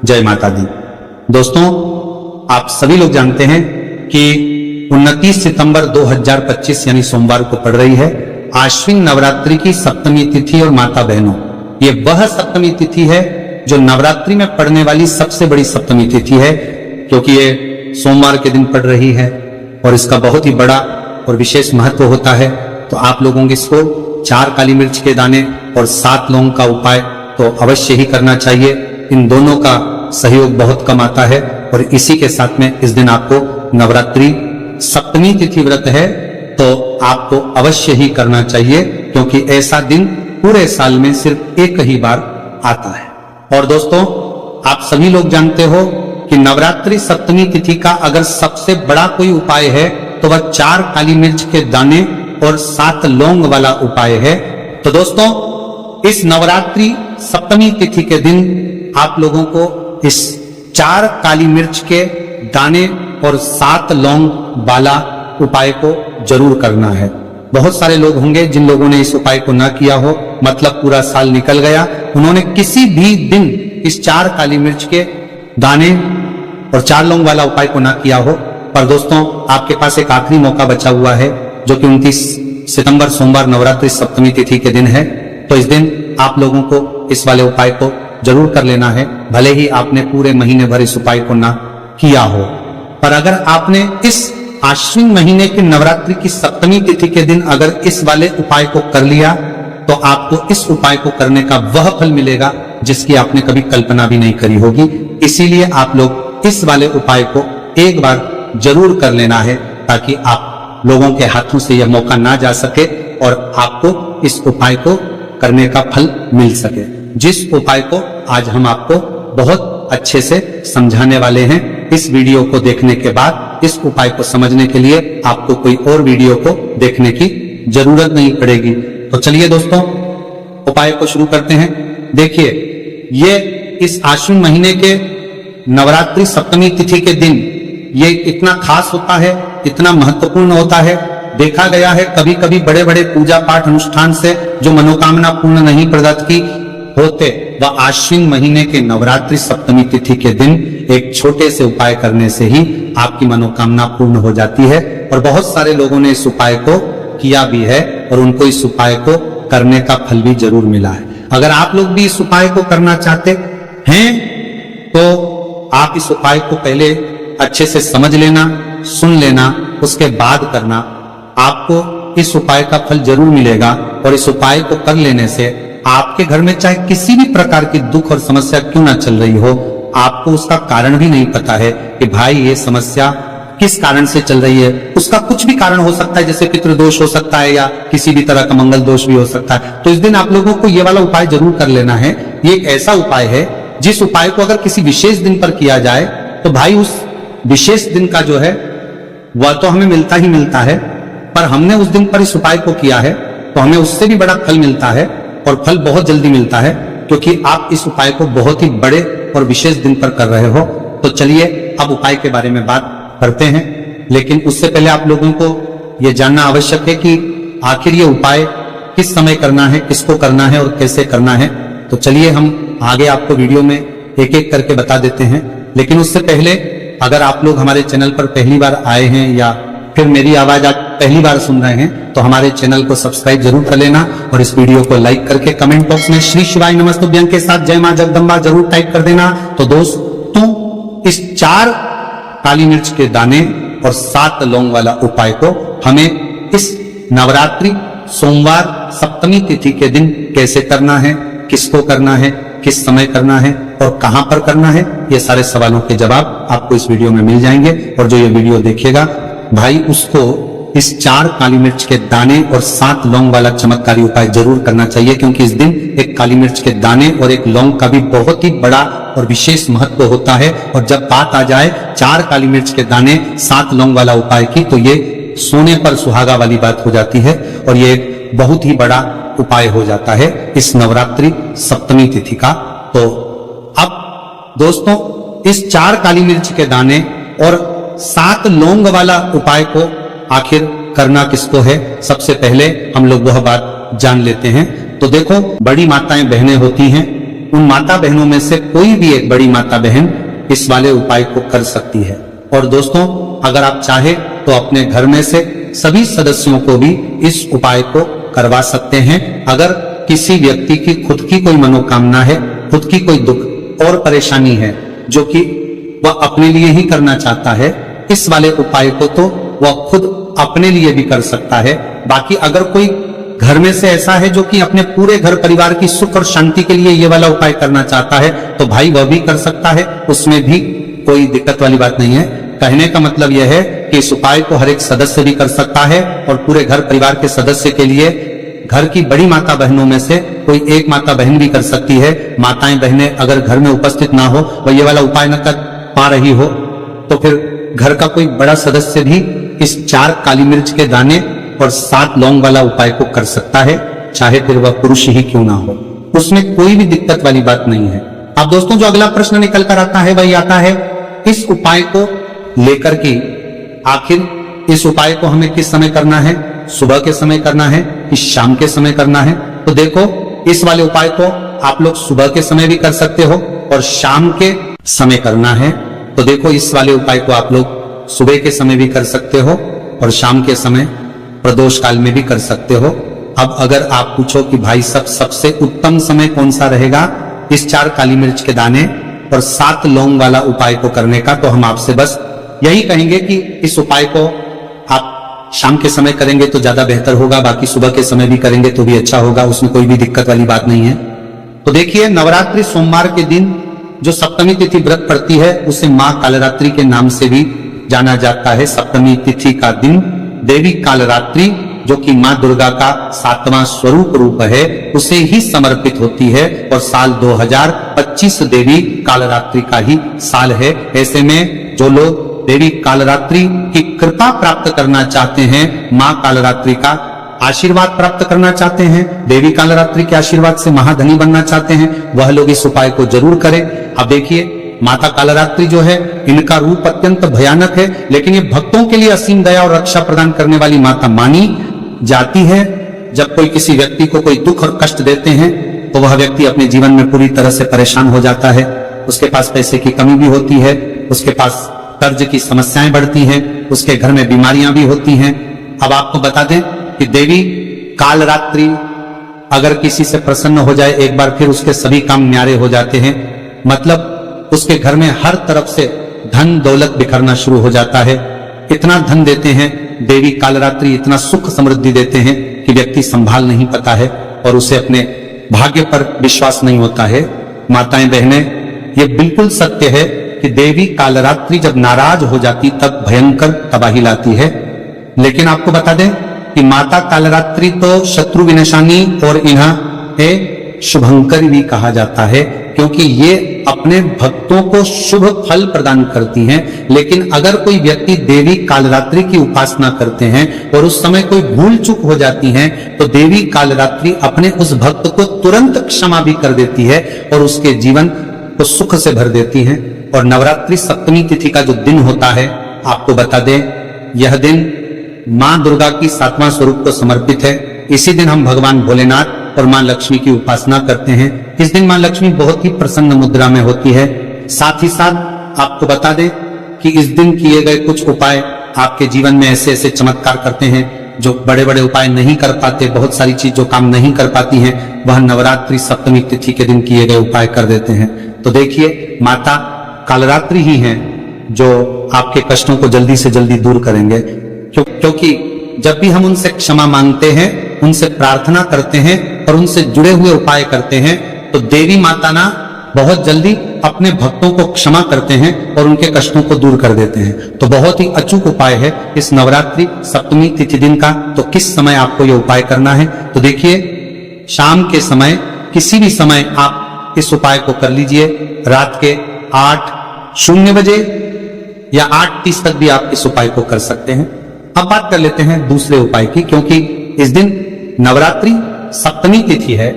जय माता दी। दोस्तों, आप सभी लोग जानते हैं कि 29 सितंबर 2025 यानी सोमवार को पड़ रही है आश्विन नवरात्रि की सप्तमी तिथि। और माता बहनों, ये वह सप्तमी तिथि है जो नवरात्रि में पड़ने वाली सबसे बड़ी सप्तमी तिथि है, क्योंकि ये सोमवार के दिन पड़ रही है और इसका बहुत ही बड़ा और विशेष महत्व होता है। तो आप लोगों को इसको 4 काली मिर्च के दाने और 7 लौंग का उपाय तो अवश्य ही करना चाहिए। इन दोनों का सहयोग बहुत कम आता है और इसी के साथ में इस दिन आपको नवरात्रि सप्तमी तिथि व्रत है तो आपको अवश्य ही करना चाहिए, क्योंकि ऐसा दिन पूरे साल में सिर्फ एक ही बार आता है। और दोस्तों, आप सभी लोग जानते हो कि नवरात्रि सप्तमी तिथि का अगर सबसे बड़ा कोई उपाय है तो वह 4 काली मिर्च के दाने और 7 लौंग वाला उपाय है। तो दोस्तों, इस नवरात्रि सप्तमी तिथि के दिन आप लोगों को इस 4 काली मिर्च के दाने और 7 लौंग वाला उपाय को जरूर करना है। बहुत सारे लोग होंगे जिन लोगों ने इस उपाय को ना किया हो, मतलब पूरा साल निकल गया, उन्होंने किसी भी दिन इस 4 काली मिर्च के दाने और 4 लौंग वाला उपाय को ना किया हो। पर दोस्तों, आपके पास एक आखिरी मौका बचा हुआ है, जो कि 29 सितंबर सोमवार नवरात्रि सप्तमी तिथि के दिन है। तो इस दिन आप लोगों को इस वाले उपाय को जरूर कर लेना है, भले ही आपने पूरे महीने भर इस उपाय को ना किया हो। पर अगर आपने इस आश्विन महीने की नवरात्रि की सप्तमी तिथि के दिन अगर इस वाले उपाय को कर लिया तो आपको इस उपाय को करने का वह फल मिलेगा जिसकी आपने कभी कल्पना भी नहीं करी होगी। इसीलिए आप लोग इस वाले उपाय को एक बार जरूर कर लेना है, ताकि आप लोगों के हाथों से यह मौका ना जा सके और आपको इस उपाय को करने का फल मिल सके, जिस उपाय को आज हम आपको बहुत अच्छे से समझाने वाले हैं। इस वीडियो को देखने के बाद इस उपाय को समझने के लिए आपको कोई और वीडियो को देखने की जरूरत नहीं पड़ेगी। तो चलिए दोस्तों, उपाय को शुरू करते हैं। देखिए, ये इस आश्विन महीने के नवरात्रि सप्तमी तिथि के दिन ये इतना खास होता है, इतना महत्वपूर्ण होता है। देखा गया है कभी कभी बड़े बड़े पूजा पाठ अनुष्ठान से जो मनोकामना पूर्ण नहीं प्रदत्त की होते, वह आश्विन महीने के नवरात्रि सप्तमी तिथि के दिन एक छोटे से उपाय करने से ही आपकी मनोकामना पूर्ण हो जाती है। और बहुत सारे लोगों ने इस उपाय को किया भी है और उनको इस उपाय को करने का फल भी जरूर मिला है। अगर आप लोग भी इस उपाय को करना चाहते हैं तो आप इस उपाय को पहले अच्छे से समझ लेना, सुन लेना, उसके बाद करना। आपको इस उपाय का फल जरूर मिलेगा और इस उपाय को कर लेने से आपके घर में चाहे किसी भी प्रकार की दुख और समस्या क्यों ना चल रही हो, आपको उसका कारण भी नहीं पता है कि भाई ये समस्या किस कारण से चल रही है। उसका कुछ भी कारण हो सकता है, जैसे पितृदोष हो सकता है या किसी भी तरह का मंगल दोष भी हो सकता है। तो इस दिन आप लोगों को ये वाला उपाय जरूर कर लेना है। ये एक ऐसा उपाय है जिस उपाय को अगर किसी विशेष दिन पर किया जाए तो भाई उस विशेष दिन का जो है वह तो हमें मिलता ही मिलता है, पर हमने उस दिन पर इस उपाय को किया है तो हमें उससे भी बड़ा फल मिलता है और फल बहुत जल्दी मिलता है, क्योंकि आप इस उपाय को बहुत ही बड़े और विशेष दिन पर कर रहे हो। तो चलिए अब उपाय के बारे में बात करते हैं, लेकिन उससे पहले आप लोगों को यह जानना आवश्यक है कि आखिर ये उपाय किस समय करना है, किसको करना है और कैसे करना है। तो चलिए हम आगे आपको वीडियो में एक एक करके बता देते हैं। लेकिन उससे पहले अगर आप लोग हमारे चैनल पर पहली बार आए हैं या फिर मेरी आवाज आज पहली बार सुन रहे हैं तो हमारे चैनल को सब्सक्राइब जरूर कर लेना और इस वीडियो को लाइक करके कमेंट बॉक्स में श्री शिवाय नमस्तुभ्यं के साथ जय मां जगदम्बा जरूर टाइप कर देना। तो दोस्तों, इस 4 काली मिर्च के दाने और 7 लौंग वाला उपाय को हमें इस नवरात्रि सोमवार सप्तमी तिथि के दिन कैसे करना है, किसको करना है, किस समय करना है और कहां पर करना है, ये सारे सवालों के जवाब आपको इस वीडियो में मिल जाएंगे। और जो ये वीडियो देखेगा भाई, उसको इस 4 काली मिर्च के दाने और 7 लौंग वाला चमत्कारी उपाय जरूर करना चाहिए, क्योंकि इस दिन एक काली मिर्च के दाने और एक लौंग का भी बहुत ही बड़ा और विशेष महत्व होता है। और जब बात आ जाए 4 काली मिर्च के दाने 7 लौंग वाला उपाय की, तो ये सोने पर सुहागा वाली बात हो जाती है और ये एक बहुत ही बड़ा उपाय हो जाता है इस नवरात्रि सप्तमी तिथि का। तो अब दोस्तों, इस 4 काली मिर्च के दाने और 7 लौंग वाला उपाय को आखिर करना किसको है, सबसे पहले हम लोग वह बात जान लेते हैं। तो देखो, बड़ी माताएं बहनें होती हैं, उन माता बहनों में से कोई भी एक बड़ी माता बहन इस वाले उपाय को कर सकती है। और दोस्तों, अगर आप चाहे तो अपने घर में से सभी सदस्यों को भी इस उपाय को करवा सकते हैं। अगर किसी व्यक्ति की खुद की कोई मनोकामना है, खुद की कोई दुख और परेशानी है जो कि वह अपने लिए ही करना चाहता है, इस वाले उपाय को तो वह खुद अपने लिए भी कर सकता है। बाकी अगर कोई घर में से ऐसा है जो कि अपने पूरे घर परिवार की सुख और शांति के लिए ये वाला उपाय करना चाहता है, तो भाई वह भी कर सकता है, उसमें भी कोई दिक्कत वाली बात नहीं है। कहने का मतलब यह है कि इस उपाय को हर एक सदस्य भी कर सकता है और पूरे घर परिवार के सदस्य के लिए घर की बड़ी माता बहनों में से कोई एक माता बहन भी कर सकती है। माताएं बहनें अगर घर में उपस्थित ना हो, वह ये वाला उपाय न कर पा रही हो, तो फिर घर का कोई बड़ा सदस्य भी इस 4 काली मिर्च के दाने और 7 लौंग वाला उपाय को कर सकता है, चाहे फिर वह पुरुष ही क्यों ना हो, उसमें कोई भी दिक्कत वाली बात नहीं है। अब दोस्तों, जो अगला प्रश्न निकल कर आता है वही आता है इस उपाय को लेकर के, आखिर इस उपाय को हमें किस समय करना है, सुबह के समय करना है कि शाम के समय करना है। तो देखो, इस वाले उपाय को आप लोग सुबह के समय भी कर सकते हो और शाम के समय करना है। तो देखो, इस वाले उपाय को आप लोग सुबह के समय भी कर सकते हो और शाम के समय प्रदोष काल में भी कर सकते हो। अब अगर आप पूछो कि भाई सबसे उत्तम समय कौन सा रहेगा इस 4 काली मिर्च के दाने और 7 लौंग वाला उपाय को करने का, तो हम आपसे बस यही कहेंगे कि इस उपाय को आप शाम के समय करेंगे तो ज्यादा बेहतर होगा, बाकी सुबह के समय भी करेंगे तो भी अच्छा होगा, उसमें कोई भी दिक्कत वाली बात नहीं है। तो देखिए, नवरात्रि सोमवार के दिन जो सप्तमी तिथि व्रत पड़ती है उसे मां कालरात्रि के नाम से भी जाना जाता है। सप्तमी तिथि का दिन देवी कालरात्रि, जो कि मां दुर्गा का 7वां स्वरूप रूप है, उसे ही समर्पित होती है और साल 2025 देवी कालरात्रि का ही साल है। ऐसे में जो लोग देवी कालरात्रि की कृपा प्राप्त करना चाहते हैं, मां कालरात्रि का आशीर्वाद प्राप्त करना चाहते हैं, देवी कालरात्रि के आशीर्वाद से महाधनी बनना चाहते हैं, वह लोग इस उपाय को जरूर करें। अब देखिए, माता कालरात्रि जो है, इनका रूप अत्यंत भयानक है, लेकिन ये भक्तों के लिए असीम दया और रक्षा प्रदान करने वाली माता मानी जाती है। जब कोई किसी व्यक्ति को कोई दुख और कष्ट देते हैं तो वह व्यक्ति अपने जीवन में पूरी तरह से परेशान हो जाता है। उसके पास पैसे की कमी भी होती है, उसके पास कर्ज की समस्याएं बढ़ती हैं, उसके घर में बीमारियां भी होती हैं। अब आपको बता दें कि देवी कालरात्रि अगर किसी से प्रसन्न हो जाए एक बार, फिर उसके सभी काम न्यारे हो जाते हैं। मतलब उसके घर में हर तरफ से धन दौलत बिखरना शुरू हो जाता है। इतना धन देते हैं देवी कालरात्रि, इतना सुख समृद्धि देते हैं कि व्यक्ति संभाल नहीं पाता है और उसे अपने भाग्य पर विश्वास नहीं होता है। माताएं बहनें, ये बिल्कुल सत्य है कि देवी कालरात्रि जब नाराज हो जाती तब भयंकर तबाही लाती है। लेकिन आपको बता दें कि माता कालरात्रि तो शत्रु विनाशानी और इन्हें शुभंकरी भी कहा जाता है, क्योंकि ये अपने भक्तों को शुभ फल प्रदान करती हैं। लेकिन अगर कोई व्यक्ति देवी कालरात्रि की उपासना करते हैं और उस समय कोई भूल चूक हो जाती है, तो देवी कालरात्रि अपने उस भक्त को तुरंत क्षमा भी कर देती है और उसके जीवन को सुख से भर देती है। और नवरात्रि सप्तमी तिथि का जो दिन होता है, आपको बता दें, यह दिन मां दुर्गा की 7वां स्वरूप को समर्पित है। इसी दिन हम भगवान भोलेनाथ और मां लक्ष्मी की उपासना करते हैं। इस दिन मां लक्ष्मी बहुत ही प्रसन्न मुद्रा में होती है। साथ ही साथ आपको बता दें कि इस दिन किए गए कुछ उपाय आपके जीवन में ऐसे ऐसे चमत्कार करते हैं जो बड़े बड़े उपाय नहीं कर पाते। बहुत सारी चीज जो काम नहीं कर पाती हैं, वह नवरात्रि सप्तमी तिथि के दिन किए गए उपाय कर देते हैं। तो देखिए, माता कालरात्रि ही हैं जो आपके कष्टों को जल्दी से जल्दी दूर करेंगे, क्योंकि जब भी हम उनसे क्षमा मांगते हैं, उनसे प्रार्थना करते हैं और उनसे जुड़े हुए उपाय करते हैं, तो देवी माता ना बहुत जल्दी अपने भक्तों को क्षमा करते हैं और उनके कष्टों को दूर कर देते हैं। तो बहुत ही अचूक उपाय है इस नवरात्रि सप्तमी तिथि दिन का। तो किस समय आपको यह उपाय करना है? तो देखिए, शाम के समय, किसी भी समय आप इस उपाय को कर लीजिए। रात के 8:00 बजे या 8:30 तक भी आप इस उपाय को कर सकते हैं। अब बात कर लेते हैं दूसरे उपाय की, क्योंकि इस दिन नवरात्रि सप्तमी तिथि है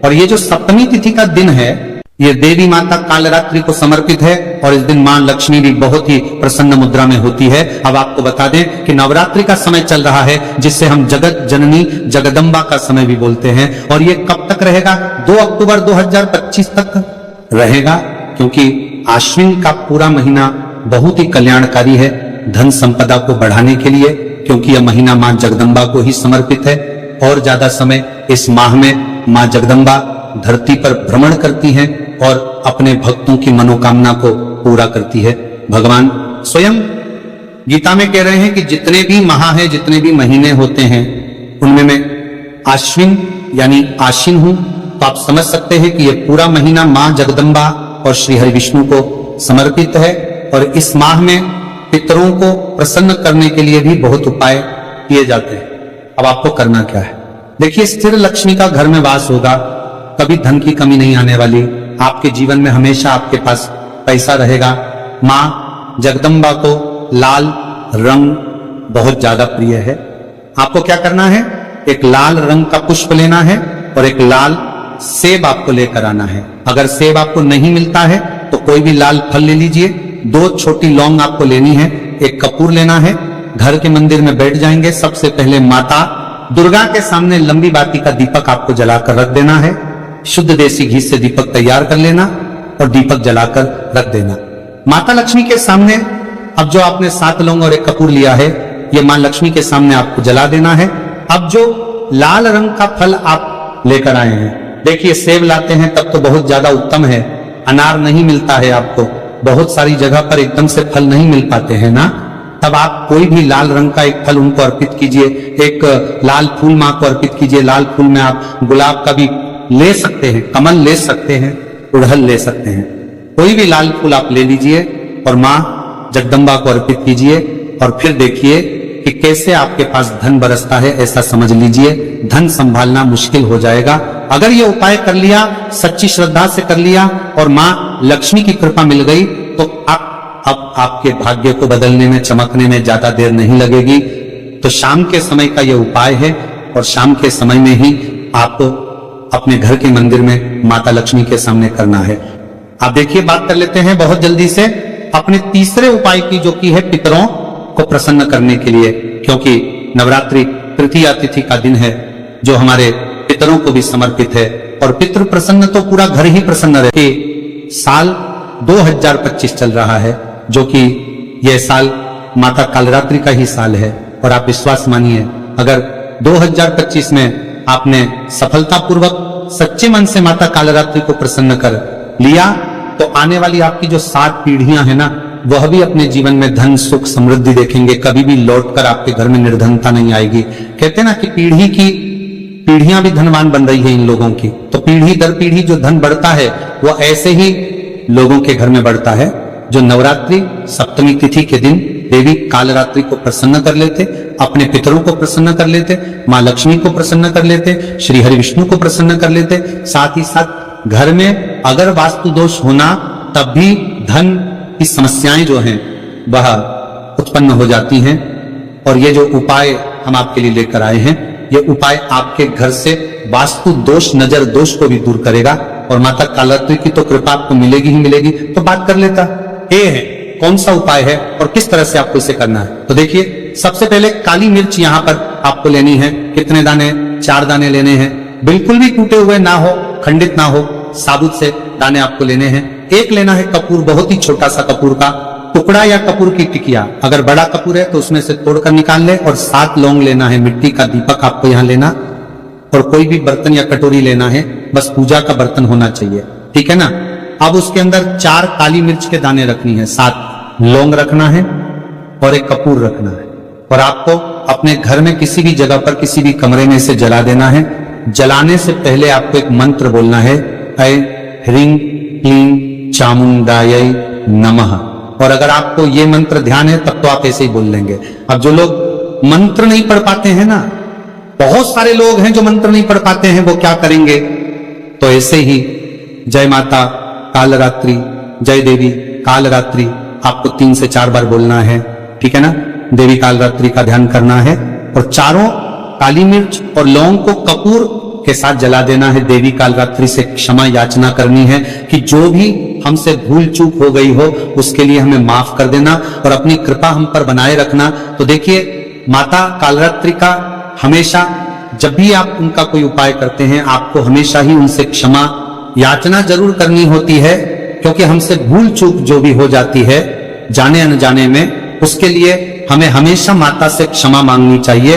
और ये जो सप्तमी तिथि का दिन है, ये देवी माता कालरात्रि को समर्पित है और इस दिन मां लक्ष्मी भी बहुत ही प्रसन्न मुद्रा में होती है। अब आपको बता दें कि नवरात्रि का समय चल रहा है, जिससे हम जगत जननी जगदम्बा का समय भी बोलते हैं। और ये कब तक रहेगा? 2 अक्टूबर 2025 तक रहेगा, क्योंकि आश्विन का पूरा महीना बहुत ही कल्याणकारी है धन संपदा को बढ़ाने के लिए, क्योंकि यह महीना मां जगदम्बा को ही समर्पित है। और ज्यादा समय इस माह में मां जगदम्बा धरती पर भ्रमण करती हैं और अपने भक्तों की मनोकामना को पूरा करती है। भगवान स्वयं गीता में कह रहे हैं कि जितने भी माह हैं, जितने भी महीने होते हैं, उनमें मैं आश्विन यानी आश्विन हूं। तो आप समझ सकते हैं कि यह पूरा महीना मां जगदम्बा और श्री हरि विष्णु को समर्पित है। और इस माह में पितरों को प्रसन्न करने के लिए भी बहुत उपाय किए जाते हैं। अब आपको करना क्या है? देखिए, स्थिर लक्ष्मी का घर में वास होगा, कभी धन की कमी नहीं आने वाली, आपके जीवन में हमेशा आपके पास पैसा रहेगा। मां जगदम्बा को लाल रंग बहुत ज्यादा प्रिय है। आपको क्या करना है? एक लाल रंग का पुष्प लेना है और एक लाल सेब आपको लेकर आना है। अगर सेब आपको नहीं मिलता है तो कोई भी लाल फल ले लीजिए। 2 छोटी लौंग आपको लेनी है, एक कपूर लेना है। घर के मंदिर में बैठ जाएंगे। सबसे पहले माता दुर्गा के सामने लंबी बाती का दीपक आपको जलाकर रख देना है। शुद्ध देसी घी से दीपक तैयार कर लेना और दीपक जलाकर रख देना। माता लक्ष्मी के सामने अब जो आपने 7 लौंग और एक कपूर लिया है, ये मां लक्ष्मी के सामने आपको जला देना है। अब जो लाल रंग का फल आप लेकर आए हैं, देखिए सेब लाते हैं तब तो बहुत ज्यादा उत्तम है। अनार नहीं मिलता है आपको, बहुत सारी जगह पर एकदम से फल नहीं मिल पाते हैं ना, तब आप कोई भी लाल रंग का एक फल उनको अर्पित कीजिए। एक लाल फूल मां को अर्पित कीजिए। लाल फूल में आप गुलाब का भी ले सकते हैं, कमल ले सकते हैं, उड़हल ले सकते हैं, कोई भी लाल फूल आप ले लीजिए और मां जगदम्बा को अर्पित कीजिए। और फिर देखिए कि कैसे आपके पास धन बरसता है, ऐसा समझ लीजिए। धन संभालना मुश्किल हो जाएगा। अगर ये उपाय कर लिया, सच्ची श्रद्धा से कर लिया और मां लक्ष्मी की कृपा मिल गई, तो अब आपके भाग्य को बदलने में, चमकने में ज्यादा देर नहीं लगेगी। तो शाम के समय का यह उपाय है और शाम के समय में ही आपको अपने घर के मंदिर में माता लक्ष्मी के सामने करना है। आप देखिए, बात कर लेते हैं बहुत जल्दी से अपने तीसरे उपाय की, जो कि है पितरों को प्रसन्न करने के लिए, क्योंकि नवरात्रि तृतीया तिथि का दिन है जो हमारे पितरों को भी समर्पित है। और पितृ प्रसन्न तो पूरा घर ही प्रसन्न रहे। साल 2025 चल रहा है, जो कि यह साल माता कालरात्रि का ही साल है। और आप विश्वास मानिए, अगर 2025 में आपने सफलतापूर्वक सच्चे मन से माता कालरात्रि को प्रसन्न कर लिया, तो आने वाली आपकी जो 7 पीढ़ियां हैं ना, वह भी अपने जीवन में धन सुख समृद्धि देखेंगे। कभी भी लौटकर आपके घर में निर्धनता नहीं आएगी। कहते ना कि पीढ़ियां भी धनवान बन रही है इन लोगों की। तो पीढ़ी दर पीढ़ी जो धन बढ़ता है, वह ऐसे ही लोगों के घर में बढ़ता है जो नवरात्रि सप्तमी तिथि के दिन देवी कालरात्रि को प्रसन्न कर लेते, अपने पितरों को प्रसन्न कर लेते, मां लक्ष्मी को प्रसन्न कर लेते, श्री हरि विष्णु को प्रसन्न कर लेते। साथ ही साथ घर में अगर वास्तु दोष होना, तब भी धन की समस्याएं जो हैं वह उत्पन्न हो जाती हैं। और ये जो उपाय हम आपके लिए लेकर आए हैं, ये उपाय आपके घर से वास्तु दोष, नजर दोष को भी दूर करेगा। और माता कालरात्रि की तो कृपा आपको मिलेगी ही मिलेगी। तो बात कर लेता ये है कौन सा उपाय है और किस तरह से आपको इसे करना है। तो देखिए, सबसे पहले काली मिर्च यहां पर आपको लेनी है। कितने दाने? 4 दाने लेने हैं। बिल्कुल भी टूटे हुए ना हो, खंडित ना हो, साबुत से दाने आपको लेने हैं। एक लेना है कपूर, बहुत ही छोटा सा कपूर का टुकड़ा या कपूर की टिकिया। अगर बड़ा कपूर है तो उसमें से तोड़कर निकाल ले। और 7 लौंग लेना है। मिट्टी का दीपक आपको यहाँ लेना और कोई भी बर्तन या कटोरी लेना है, बस पूजा का बर्तन होना चाहिए, ठीक है ना। अब उसके अंदर 4 काली मिर्च के दाने रखनी है, 7 लौंग रखना है और एक कपूर रखना है। और आपको अपने घर में किसी भी जगह पर, किसी भी कमरे में इसे जला देना है। जलाने से पहले आपको एक मंत्र बोलना है, ऐ ह्रीं क्लीं चामुंडायै नमः। और अगर आपको ये मंत्र ध्यान है तब तो आप ऐसे ही बोल लेंगे। अब जो लोग मंत्र नहीं पढ़ पाते हैं ना, बहुत सारे लोग हैं जो मंत्र नहीं पढ़ पाते हैं, वो क्या करेंगे? तो ऐसे ही जय माता कालरात्रि, जय देवी कालरात्रि आपको 3 से 4 बार बोलना है, ठीक है ना। देवी कालरात्रि का ध्यान करना है और चारों काली मिर्च और लौंग को कपूर के साथ जला देना है। देवी कालरात्रि से क्षमा याचना करनी है कि जो भी हमसे भूल चूक हो गई हो उसके लिए हमें माफ कर देना और अपनी कृपा हम पर बनाए रखना। तो देखिए, माता कालरात्रि का हमेशा जब भी आप उनका कोई उपाय करते हैं, आपको हमेशा ही उनसे क्षमा याचना जरूर करनी होती है, क्योंकि हमसे भूल चूक जो भी हो जाती है जाने अनजाने में, उसके लिए हमें हमेशा माता से क्षमा मांगनी चाहिए।